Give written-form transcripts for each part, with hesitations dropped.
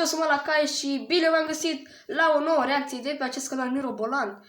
eu sunt la caie și bine v-am găsit la o nouă reacție de pe acest canal Miro Bolan.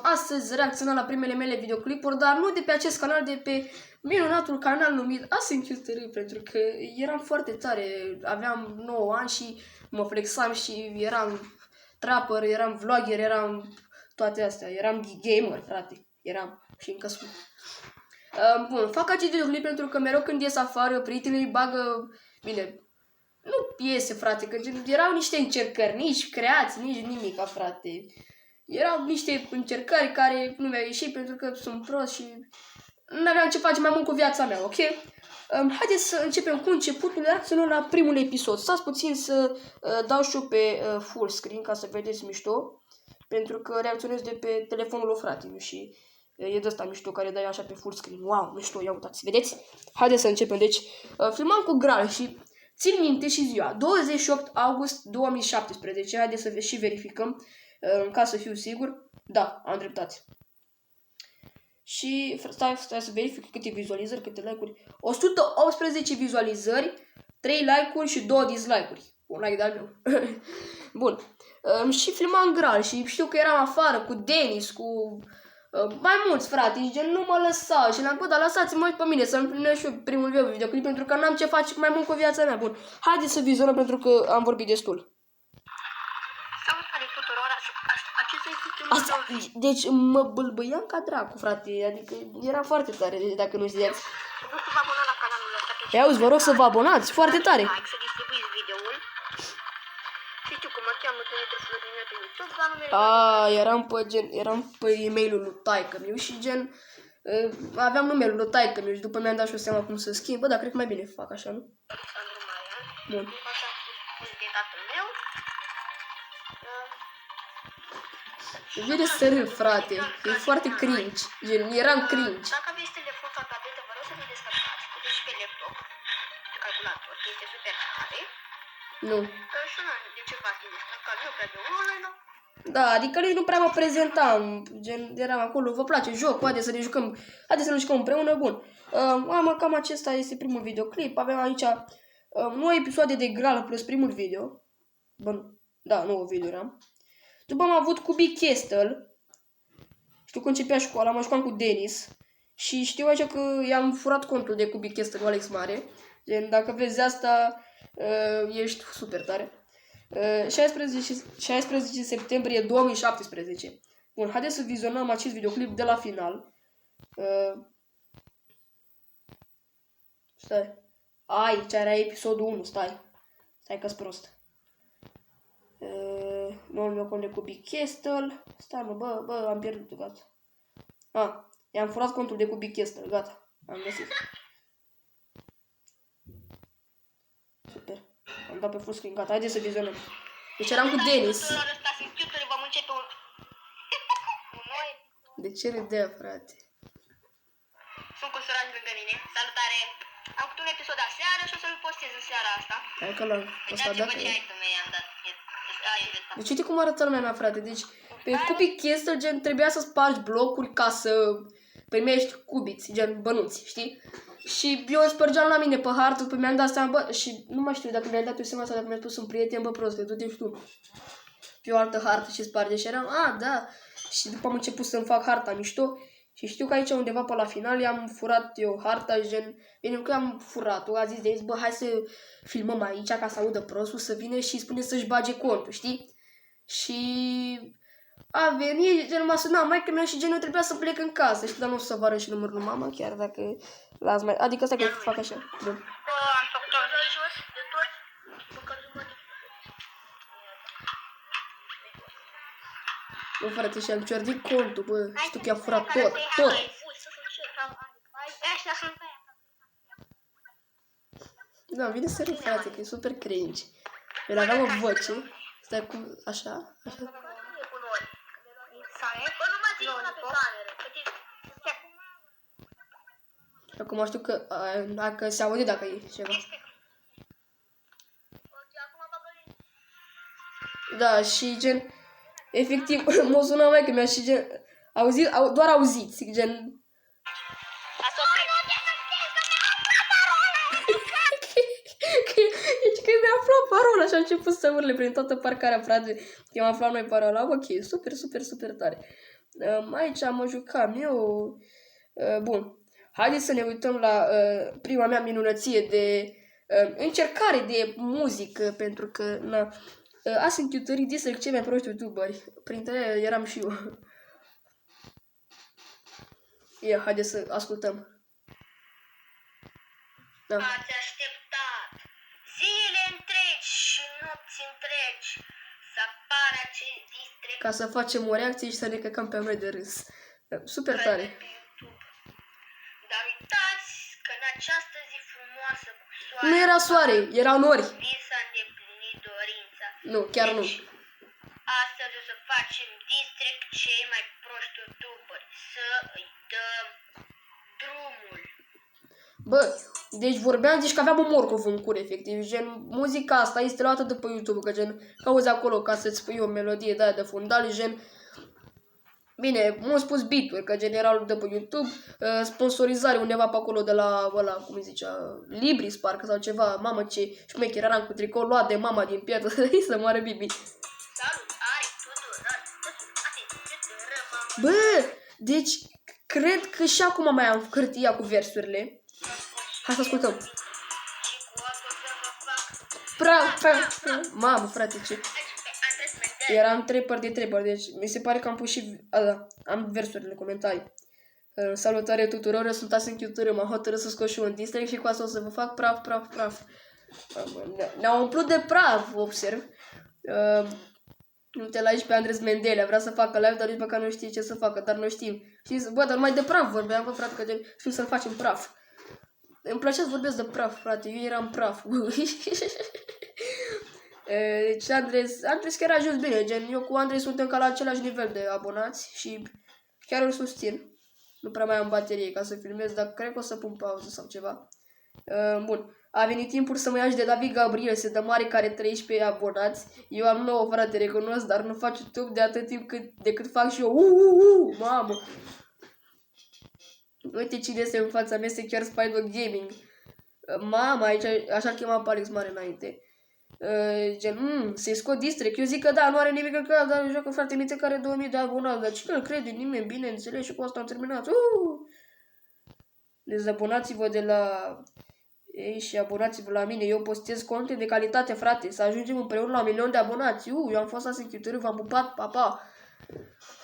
Astăzi reacționăm la primele mele videoclipuri, dar nu de pe acest canal, de pe minunatul canal numit ASNQTR, pentru că eram foarte tare, aveam 9 ani și mă flexam și eram trapper, eram vlogger, eram toate astea, eram gamer, frate, eram și încă sunt. Bun, fac acest videoclip pentru că mereu când ies afară, prietenii îi bagă, bine, nu piese, frate, că erau niște încercări, nici creații, nici nimica, frate. Erau niște încercări care nu mi-au ieșit pentru că sunt prost și nu aveam ce face mai mult cu viața mea, ok? Haideți să începem cu începutul, reacționăm la primul episod. Stați puțin să dau și eu pe full screen ca să vedeți mișto, pentru că reacționez de pe telefonul lui frate și e de ăsta mișto care dai așa pe full screen. Wow, mișto, ia uitați, vedeți? Haideți să începem. Deci, filmam cu Graal și țin minte și ziua, 28 august 2017. Haideți să și verificăm, ca să fiu sigur. Da, am dreptate. Și stai să verific câte vizualizări, câte like-uri. 118 vizualizări, 3 like-uri și 2 dislike-uri. Un like de-al meu. Bun. Și filmam Graal și știu că eram afară cu Denis, cu mai mulți frate, și gen nu mă lăsau și le-am spus, dar lăsați-mă pe mine să-mi primesc și eu primul meu videoclip pentru că n-am ce face mai mult cu viața mea. Bun, haideți să vizionăm pentru că am vorbit destul. Salutare tuturor, acesta este primul meu. Deci mă bâlbâiam ca dracu, frate, adică era foarte tare, deci dacă nu știați. Vă să vă abonați la canalul ăsta. Ia auzi, vă rog să vă abonați, foarte tare. Like, să distribuiți videoul. Și știu cum mă cheamă, că ne trebuie să vă pe YouTube, dar numele Eram pe e-mailul lui taică-miu și gen aveam numelul lui taică-miu și după mi-am dat și eu seama cum să schimb. Bă, dar cred că mai bine fac așa, nu? Alexandru Maian. Bun. După așa spus de tatăl meu. Vine să râd, frate, e foarte cringe, gen, eram cringe. Dacă aveți telefon sau tabletă, vă rog să vi descărcați, puteți și pe laptop, pe calculator, că este super tare. Nu. Și nu, de ce v-ați descărcat, nu prea de online. Da, adică nici nu prea mă prezentam, gen, eram acolo, vă place jocul, haideți să ne jucăm, haideți să ne jucăm împreună, bun. Cam acesta este primul videoclip, avem aici 9 episoade de Graal plus primul video. Bun, da, 9 video eram. După am avut cu Big Castle, știu că începea școala, mă jucam cu Denis și știu aici că i-am furat contul de cu Big Castle cu Alex Mare, gen, dacă vezi asta, ești super tare. 16 septembrie 2017. Bun, haideți să vizionăm acest videoclip de la final. Stai. Aici era episodul 1, stai că-s prost. Noul meu cont de cu Big Castle. Stai mă, bă, am pierdut, gata. I-am furat contul de cu Big Castle, gata, am găsit. Super, am dat pe full screen, gata, haideți să vizionăm. Deci eram cu Denis. De ce râdea, frate? Sunt cu sora lângă mine. Salutare! Am făcut un episod aseară și o să-l postez în seara asta. Hai că la asta Uitați-vă dacă ce item i-am dat. Deci uite cum arată lumea mea, frate. Deci pe Cubic Castle, gen, trebuia să spargi blocuri ca să primești cubiți, gen bănuți, știi? Și eu îl spărgeam la mine pe hartă, după mi-am dat seama, bă, și nu mai știu dacă mi-ai dat eu seama sau dacă mi-ai spus un prieten, bă, prost, du-te și tu pe o altă hartă și sparge. Și eram, da. Și după am început să-mi fac harta mișto și știu că aici undeva pe la final i-am furat eu harta, gen, bine că am furat-o, a zis, bă, hai să filmăm aici ca să audă prostul, să vină și spune să-și bage contul, știi? Și a venit, gen, m-a sunat maică mea și gen, eu trebuia să plec în casă, știi, dar nu o să vă arăt și numărul lui mama, chiar dacă las mai, adică stai că fac așa, bun. Am făcut de jos, de tot, Bă, frate, și-am ciordit contul, bă, știu că i-a furat tot. Da, vine să râd, frate, că e super cringe. El avea o voce, stai cu, așa. Acum știu că, dacă se aude dacă e ceva. Da, și gen, efectiv, m-a sunat maică mea și gen, doar auziți, gen. Deci că mi-a aflat parola și a început să urle prin toată parcarea, frate. Eu am aflat noi parola. Ok, super, super, super tare. Aici mă jucam eu. Bun. Haideți să ne uităm la prima mea minunăție de încercare de muzică, pentru că Async Tutorii distrug cei mai proști youtuberi. Printre ele eram și eu. Ia, haideți să ascultăm. Da. Ați așteptat zile întregi și nopți întregi să apară acest distrect Ca să facem o reacție și să ne căcăm pe noi de râs. Super tare. pe YouTube. Dar uitați că în această zi frumoasă cu soare Nu era soare, erau nori. vi s-a îndeplinit dorința. Nu, chiar nu. Deci, astăzi o să facem distrect cei mai proști youtuberi. Să îi dăm drumul. Bă, deci vorbeam, deci că aveam un morcov în cur, efectiv. Gen, muzica asta este luată de pe YouTube, că gen, cauzi acolo ca să-ți spui o melodie de aia de fundal, gen... Bine, m-au spus beat-uri, că general de pe YouTube, sponsorizare undeva pe acolo de la, ăla, cum îi zicea, Libris, parcă, sau ceva, mamă ce șmecher eram cu tricou luat de mama din piață, să moară Bibi. Salutare tuturor! Bă, deci, cred că și acum mai am hârtia cu versurile. Hai să ascultăm. Și cu asta o să vă fac... Mamă, frate, ce... Eram trepăr de trepăr, deci mi se pare că am pus și... am versurile, comentarii. Salutare tuturor, eu sunt Async Tutor, m-am hotărât să scot și un distrect și cu asta o să vă fac praf. Ne-au umplut de praf, observ. Uite la aici pe Andres Mendelea, vrea să facă live, dar nici măcar nu știe ce să facă, dar noi știm. Știți, bă, dar numai de praf vorbeam, bă, frate, că știm să-l facem praf. Îmi plăcea să vorbesc de praf, frate, eu eram praf. Deci Andres chiar a ajuns bine, gen, eu cu Andres suntem ca la același nivel de abonați și chiar îl susțin. Nu prea mai am baterie ca să filmez, dar cred că o să pun pauză sau ceva. Bun, a venit timpul să mă ia și de David Gabriel, se dă mare care 13 abonați. Eu am 9, frate, recunosc, dar nu fac YouTube de atât timp decât fac și eu. Mamă! Uite cine este în fața mea, este chiar Spider Gaming. Mama, aici așa chema pe Alex Mare înainte. Gen, să-i scot distrect. Eu zic că da, nu are nimic în cap, dar joacă frate miță care are 2000 de abonați. Dar cine îl crede? Nimeni, bineînțeles, și cu asta am terminat. Deci abonați-vă de la ei și abonați-vă la mine. Eu postez content de calitate, frate. Să ajungem împreună la 1.000.000 de abonați. Eu am fost Async Tutor, v-am pupat, papa.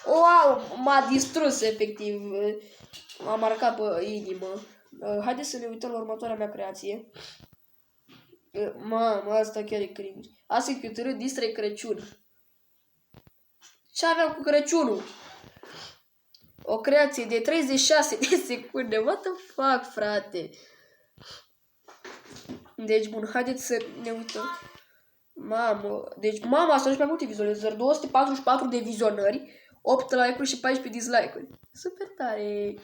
Wow, m-a distrus, efectiv. M-a marcat pe inimă. Haideți să ne uităm la următoarea mea creație. Mamă, asta chiar e cringe. Async Tutor, distrect Crăciun. Ce aveam cu Crăciunul? O creație de 36 de secunde. What the fuck, frate? Deci, bun, haideți să ne uităm. Mamă, deci, mama, asta mai multe vizualizări. 244 de vizionări, 8 like-uri și 14 dislike-uri. Super tare.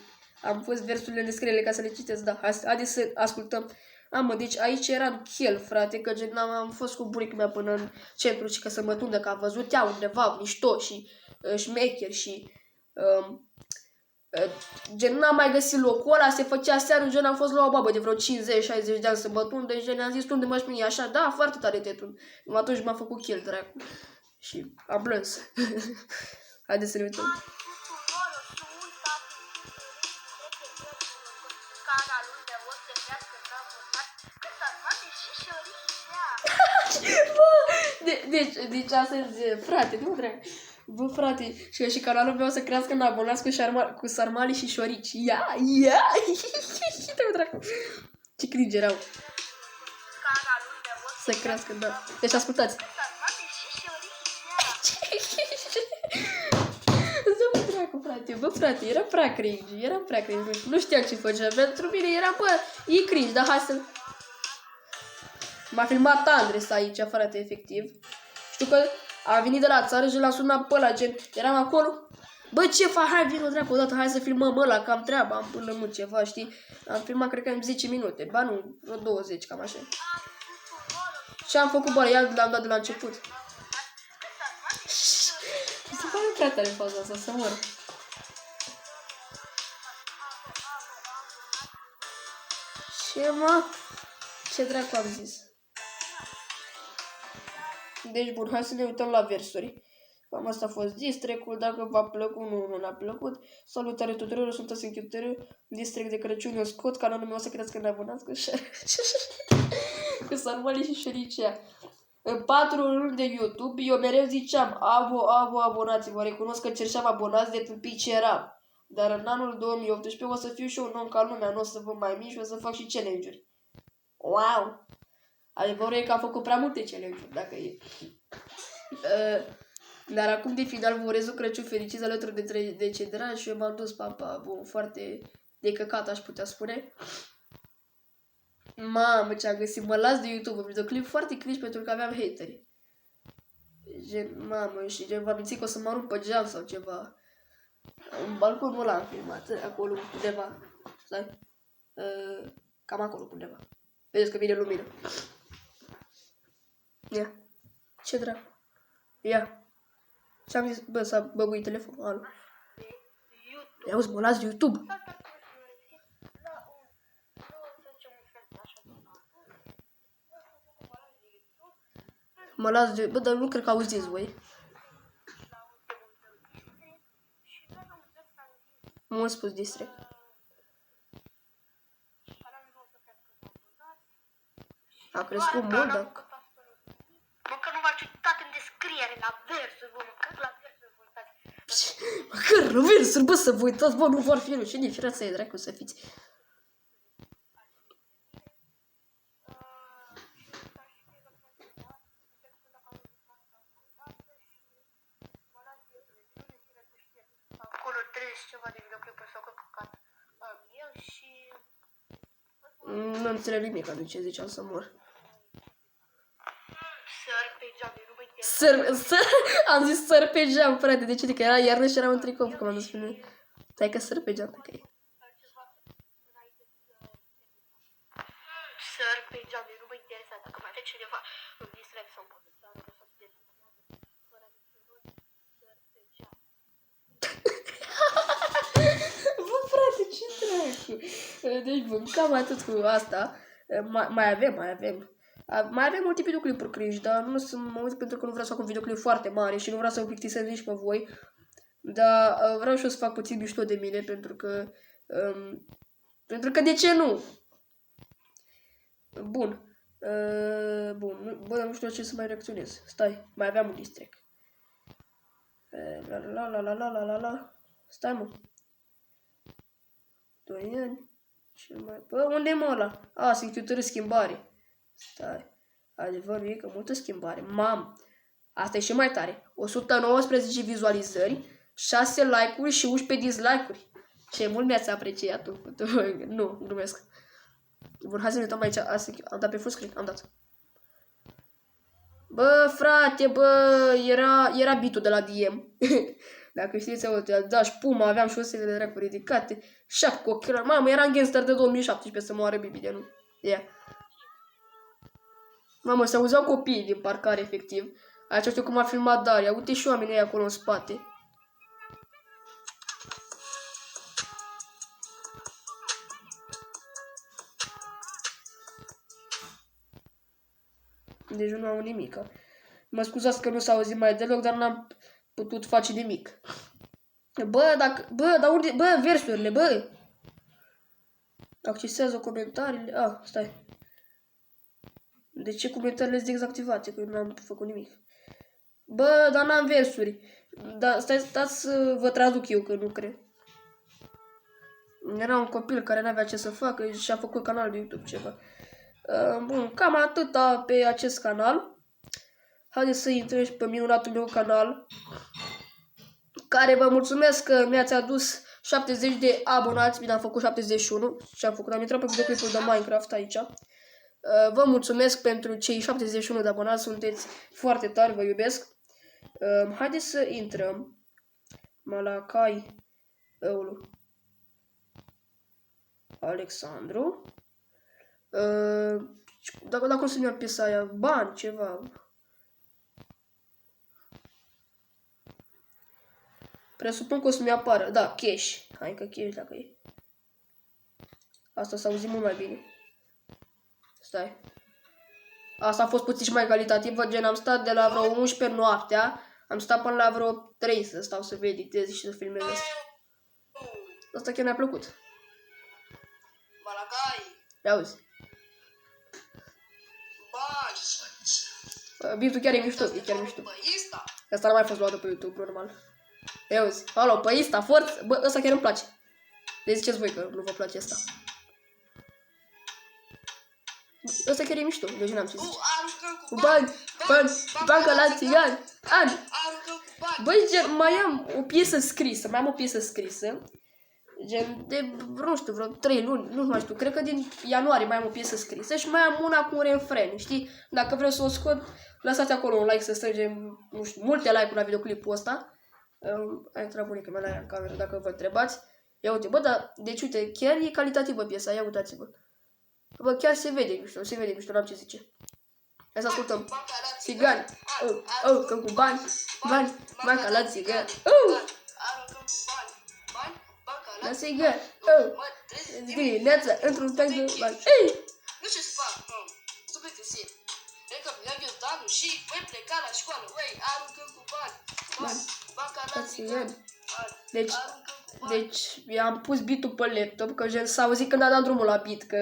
Am pus versurile în descriere ca să le citesc, da. Haideți să ascultăm. Mamă, deci aici eram chel, frate, că gen am fost cu bunica mea până în centru și că să mă tundă, că am văzut ea undeva mișto și șmecher și... gen, n-am mai găsit locul ăla, se făcea seară, gen, am fost la o babă de vreo 50-60 de ani să mă tundă, deci gen, am zis, unde mă șmini așa, da, foarte tare te tund. Atunci m-a făcut chel, dracu. Și am plâns. Haideți să ne uităm. Deci asta e, frate, nu dracu. Bă, frate, și canalul meu o să crească în abonați cu sarmali și șorici. Ia! Uite-mă, dracu. Ce cringe erau. Să crească, da. Deci ascultați. Bă, dracu, frate. Bă, frate, era prea cringe. Nu știam ce făcea. Pentru mine era, bă, e cringe, dar hai să... M-a filmat Andres aici, frate, efectiv. Știu că a venit de la țară și l-a sunat pe ăla, gen, eram acolo. Bă, ce faci? Hai, vină, dracu, odată, hai să filmăm ăla, că am treaba, am până mult ceva, știi? Am filmat, cred că în 10 minute, ba nu, vreo 20, cam așa. Și am făcut, bă, l-am dat de la început. Mi se pare prea tare faza asta, să mor. Ce, mă? Ce dracu am zis? Deci, bun, hai să ne uităm la versuri. Cam asta a fost distrect-ul. Dacă v-a plăcut, nu ne-a plăcut. Salutare tuturor, sunt Asinchiutăriu. Distrect de Crăciun, eu scot canalul meu, o să credeți că ne abonați cu că s-a urmărit și șericea. În 4 luni de YouTube, eu mereu ziceam, abonați-vă, recunosc că cerșeam abonați de pe ce eram. Dar în anul 2018 o să fiu și un om ca lumea, nu o să vă mai mici și o să fac și challenge-uri. Wow! Adevărul e că am făcut prea multe challenge-uri, dacă e. Dar acum de final vă urez un Crăciun fericit alături de cei dragi și eu m-am dus, papa, bun, foarte de căcat, aș putea spune. Mamă, ce-am găsit, mă las de YouTube, un videoclip foarte cringe pentru că aveam hateri. Gen, mamă, și gen, v-am mințit că o să mă arunc pe geam sau ceva. În balconul ăla am filmat, acolo undeva. Stai. Cam acolo undeva. Vedeți că vine lumină. Ia. Ce dracu? Ia. Ce-am zis? Bă, s-a băguit telefonul. Alo. Ia auzi, mă las de YouTube. Mă las de... Bă, dar nu cred că auziți voi. Mult spus distrect. A crescut mult, dacă... Măcar nu v-ați uitat în descriere la versuri, vă măcar la versuri vă uitați. Măcar la versuri, bă, să vă uitați, bă, nu vor fi rușine, firați să-i dracu să fiți. Acolo 30 ceva de videoclipuri s-au căcat eu și... Nu înțeleg nimic din ce ziceam să mor. Sări pe geam, nu mă interesează. Am zis săr pe geam, frate, de ce? Că era iarnă și eram în tricou, că m-am dus pe mine. Stai că săr pe geam, că e. Sări pe geam, nu mă interesează. Dacă mai face cineva în dislike sau în povesteană, o să fie fără niciun rol, sări pe geam. Bă, frate, ce dracu? Deci, bun, cam atât cu asta. Mai avem. Mai avem multe videoclipuri cringe, dar nu să mă uit pentru că nu vreau să fac un videoclip foarte mare și nu vreau să vă plictisez nici pe voi. Dar vreau și eu să fac puțin mișto de mine pentru că... pentru că de ce nu? Bun. Bă, nu știu la ce să mai reacționez. Stai, mai aveam un distrect. La. Stai, mă. 2 ani. Ce mai... Bă, unde e mă ăla? A, Asinchiutăriu schimbare. Stai. Adevărul e că multă schimbare. Mam. Asta e și mai tare. 119 vizualizări, 6 like-uri și 11 dislike-uri. Ce mult mi-ați apreciat tu. Nu, glumesc. Bun, hai să ne uităm aici. Am dat pe full screen, am dat. Bă, frate, bă, era bitul de la DM. Dacă știți, uite, da, și puma, aveam șosele de dracu ridicate, șap cu ochelari. Mamă, eram gangster de 2017 să moară Bibi de nu. Yeah. Mamă, se auzeau copiii din parcare, efectiv. Aici știu cum a filmat Daria. Uite și oamenii ăia acolo în spate. Deci nu au nimica. Mă scuzați că nu s-a auzit mai deloc, dar n-am putut face nimic. Dar unde, bă, versurile, bă. Accesează comentariile. Ah, stai. De ce comentariile sunt dezactivate? Că eu n-am făcut nimic. Bă, dar n-am versuri. Dar stați să vă traduc eu, că nu cred. Era un copil care n-avea ce să facă și a făcut canal de YouTube ceva. Bun, cam atâta pe acest canal. Haideți să intrăm și pe minunatul meu canal, care vă mulțumesc că mi-ați adus 70 de abonați. Bine, am făcut 71 și am intrat pe videoclipul de Minecraft aici. Vă mulțumesc pentru cei 71 de abonați, sunteți foarte tari, vă iubesc. Haideți să intrăm. Malacai Eulu Alexandru. Dacă o să mi-am piesa aia, bani, ceva. Presupun că o să-mi apară. Da, cash. Hai că cash dacă e. Asta s-a auzit mult mai bine. Stai. Asta a fost puțin și mai calitativă, gen am stat de la vreo 11 noaptea, am stat până la vreo 3 să stau să editez și să filmez asta. Asta chiar mi-a plăcut. Malagai. Ia auzi. Bani. Beat-ul chiar e mișto, e chiar mișto. Bă, Insta. Asta n-a mai fost luată pe YouTube, normal. Ia auzi. Alo, pe Insta, forță. Bă, ăsta chiar îmi place. Le ziceți voi că nu vă place asta. Ăsta chiar e mișto, deci n-am ce zice. Aruncăm cu Bani, banca la țigan, ani. Aruncăm cu bani. Băi, gen, mai am o piesă scrisă, gen, de, nu știu, vreo 3 luni, nu mai știu, cred că din ianuarie mai am o piesă scrisă și mai am una cu un refren, știi? Dacă vreau să o scot, lăsați acolo un like să strângem, nu știu, multe like-uri la videoclipul ăsta. A intrat bunica mea la ea în cameră, dacă vă întrebați. Ia uite, bă, dar, deci uite, chiar e calitativă piesa, ia uitați-vă. Bă, chiar se vede mișto, n-am ce zice. Hai să ascultăm. Țigani, că cu bani, banca la țigani, Aruncăm cu bani. Banca la țigani, dimineața, într-un tank de bani. Nu știu ce să fac, tu plictisit. Cred că mi-am ghiozdanul și voi pleca la școală, băi, aruncăm cu bani. Banca la țigani. Deci, i-am pus beat-ul pe laptop, că gen s-a auzit când a dat drumul la beat, că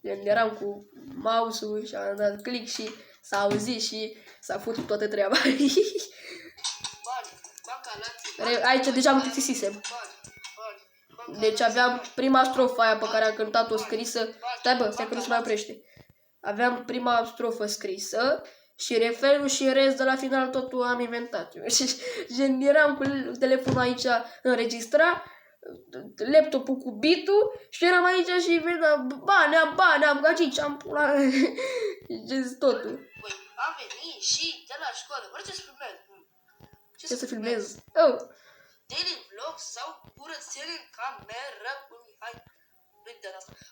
gen, eram cu mouse-ul și am dat click și s-a auzit și s-a făcut toată treaba. Aici deja mă plictisisem. Deci aveam prima strofă aia pe care am cântat-o scrisă. Stai că nu se mai oprește. Aveam prima strofă scrisă și refrenul și în rest de la final totul am inventat. Gen, eram cu telefonul aici înregistrat, laptopul cu beat-ul și eram aici și vedeam bani, am gagici, am pula. Gen, totul. Băi, am venit și de la școală, vreau să filmez. Ce să filmez? Daily vlog sau curățenie în cameră cu Mihai.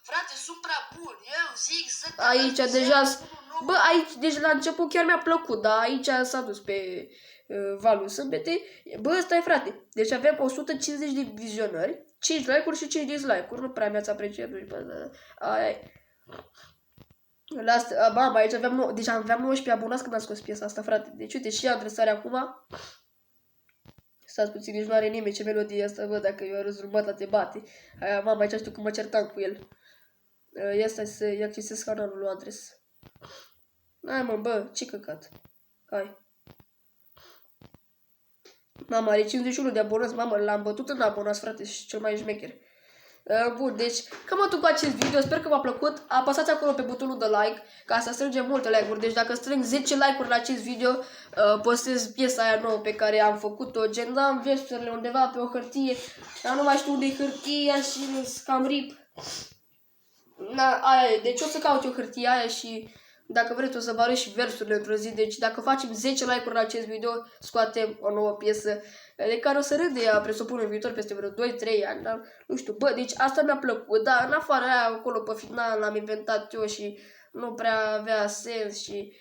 Frate, sunt prea bun, eu zic să... Aici deja... Bă, aici, deci la început chiar mi-a plăcut, dar aici s-a dus pe valul sâmbete. Bă, stai frate, deci avem 150 de vizionări, 5 like-uri și 5 dislike-uri, nu prea mi-ați apreciat. La asta, mama, aici aveam, deci aveam 19 abonați când am scos piesa asta, frate. Deci uite, și adresarea acum. Stați puțin, nici nu are nimeni ce melodie asta, bă, dacă eu arăt jumătate te bate. Aia, mama, aici știu cum mă certam cu el. Ia stai să-i accesez canalul lui Andres. Hai mă, bă, ce căcat. Hai. Mama, are 51 de abonați, mamă, l-am bătut în abonați, frate, și cel mai șmecher. Bun, deci, cam atât cu acest video, sper că v-a plăcut. Apăsați acolo pe butonul de like, ca să strângem multe like-uri. Deci dacă strâng 10 like-uri la acest video, postez piesa aia nouă pe care am făcut-o. Gen, am versurile undeva pe o hârtie, dar nu mai știu unde e hârtia și cam rip. Aia e, deci o să caut eu hârtia aia și dacă vreți o să vă arăt și versurile într-o zi. Deci dacă facem 10 like-uri la acest video, scoatem o nouă piesă de care o să râd de ea, presupun în viitor, peste vreo 2-3 ani, dar nu știu, bă, deci asta mi-a plăcut, dar în afară aia, acolo pe final l-am inventat eu și nu prea avea sens și,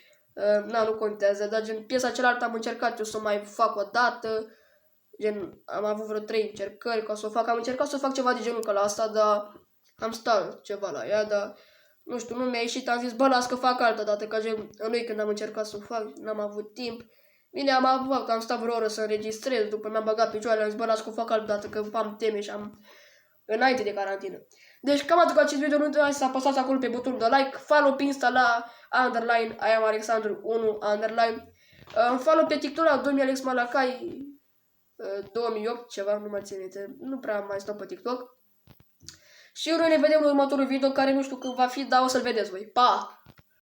nu contează, dar gen, piesa cealaltă am încercat eu să o mai fac o dată, gen, am avut vreo 3 încercări ca să o fac, am încercat să o fac ceva de genul ca la asta, dar am stat ceva la ea, dar, nu știu, nu mi-a ieșit, am zis, bă, las că fac altă dată, ca gen, în noi când am încercat să o fac, n-am avut timp. Bine, am stat vreo oră să înregistrez, după mi-am băgat picioarele, am zis, bă, las că o fac altă dată, că am teme și am înainte de carantină. Deci, cam atât cu acest video, nu uitați să apăsați acolo pe butonul de like, follow pe Insta la underline, I am Alexandru 1 underline, follow pe TikTok la 2000 Malacai 2008, ceva, nu mai țin minte, nu prea mai stau pe TikTok. Și noi ne vedem în următorul video, care nu știu când va fi, dar o să-l vedeți voi. Pa!